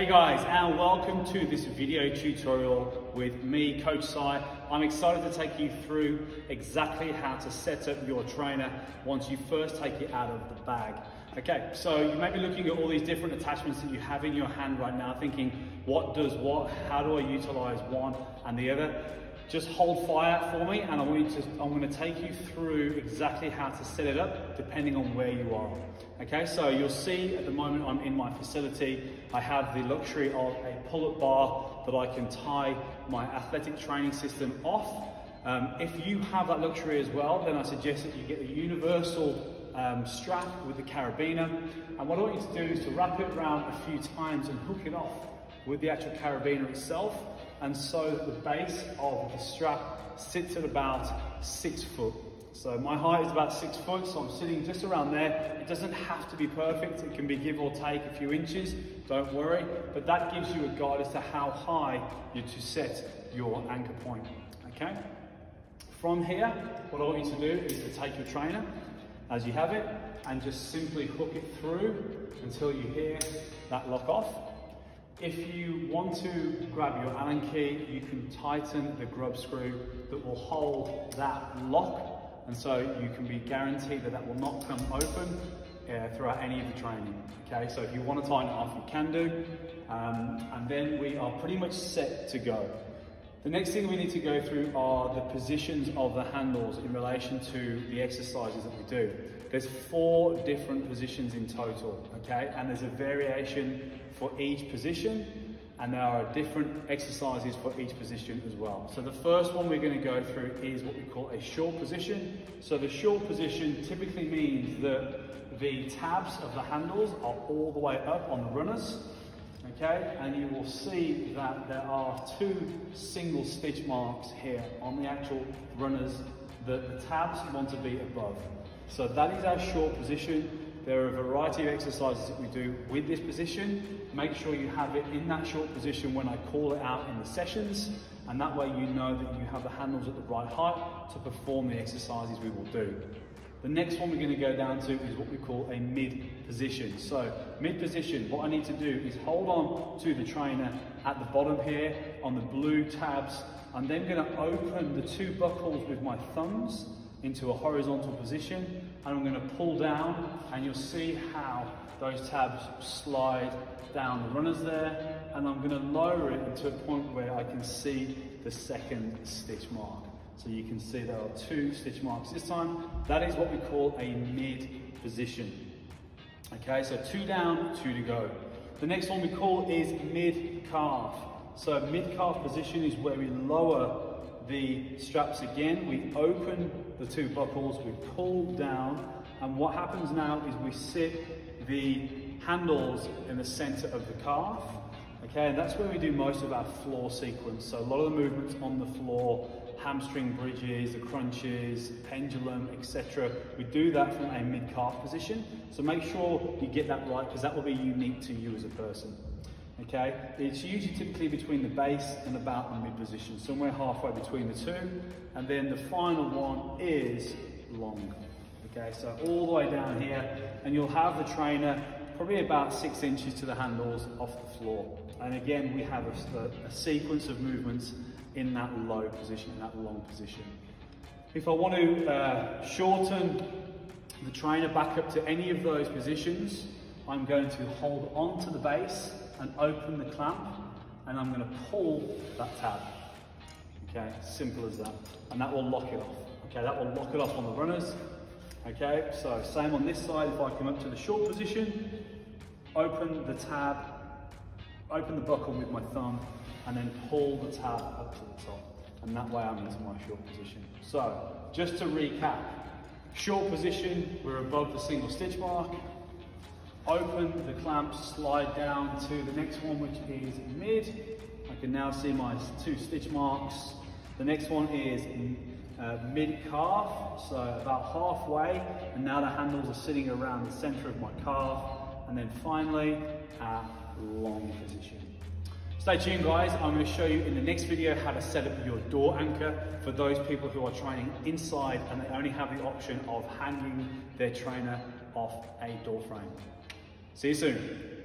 Hey guys, and welcome to this video tutorial with me, Coach Si. I'm excited to take you through exactly how to set up your trainer once you first take it out of the bag. Okay, so you may be looking at all these different attachments that you have in your hand right now, thinking, what does what? How do I utilize one and the other? Just hold fire for me, and I'm going to take you through exactly how to set it up depending on where you are. Okay, so you'll see at the moment I'm in my facility. I have the luxury of a pull-up bar that I can tie my athletic training system off. If you have that luxury as well, then I suggest that you get a universal strap with the carabiner. And what I want you to do is to wrap it around a few times and hook it off with the actual carabiner itself. And so that the base of the strap sits at about 6 foot. So my height is about 6 foot, so I'm sitting just around there. It doesn't have to be perfect. It can be give or take a few inches, don't worry. But that gives you a guide as to how high you're to set your anchor point, okay? From here, what I want you to do is to take your trainer, as you have it, and just simply hook it through until you hear that lock off. If you want to grab your Allen key, you can tighten the grub screw that will hold that lock, and so you can be guaranteed that that will not come open throughout any of the training. Okay, so if you want to tighten it off, you can do, and then we are pretty much set to go. The next thing we need to go through are the positions of the handles in relation to the exercises that we do. There's 4 different positions in total, okay? And there's a variation for each position, and there are different exercises for each position as well. So the first one we're going to go through is what we call a short position. So the short position typically means that the tabs of the handles are all the way up on the runners. Okay, and you will see that there are 2 single stitch marks here on the actual runners that the tabs want to be above. So that is our short position. There are a variety of exercises that we do with this position. Make sure you have it in that short position when I call it out in the sessions, and that way you know that you have the handles at the right height to perform the exercises we will do. The next one we're going to go down to is what we call a mid position. So mid position, what I need to do is hold on to the trainer at the bottom here on the blue tabs. I'm then going to open the 2 buckles with my thumbs into a horizontal position, and I'm going to pull down, and you'll see how those tabs slide down the runners there, and I'm going to lower it to a point where I can see the 2nd stitch mark. So you can see there are 2 stitch marks this time. That is what we call a mid position. Okay, so 2 down, 2 to go. The next one we call is mid calf. So mid calf position is where we lower the straps again. We open the 2 buckles, we pull down, and what happens now is we sit the handles in the center of the calf. Okay, and that's where we do most of our floor sequence. So a lot of the movements on the floor, hamstring bridges, the crunches, pendulum, etc. We do that from a mid-calf position. So make sure you get that right, because that will be unique to you as a person. Okay, it's usually typically between the base and about the mid position, somewhere halfway between the 2. And then the final one is long. Okay, so all the way down here, and you'll have the trainer probably about 6 inches to the handles off the floor. And again, we have a sequence of movements in that low position, in that long position. If I want to shorten the trainer back up to any of those positions, I'm going to hold on to the base and open the clamp, and I'm going to pull that tab. Okay, simple as that. And that will lock it off. Okay, that will lock it off on the runners. Okay, so same on this side. If I come up to the short position, open the tab, open the buckle with my thumb, and then pull the tab up to the top. And that way I'm into my short position. So, just to recap, short position, we're above the single stitch mark. Open the clamp, slide down to the next one, which is mid. I can now see my 2 stitch marks. The next one is mid calf, so about halfway, and now the handles are sitting around the center of my calf. And then finally, our long position. Stay tuned guys, I'm going to show you in the next video how to set up your door anchor for those people who are training inside and they only have the option of hanging their trainer off a door frame. See you soon.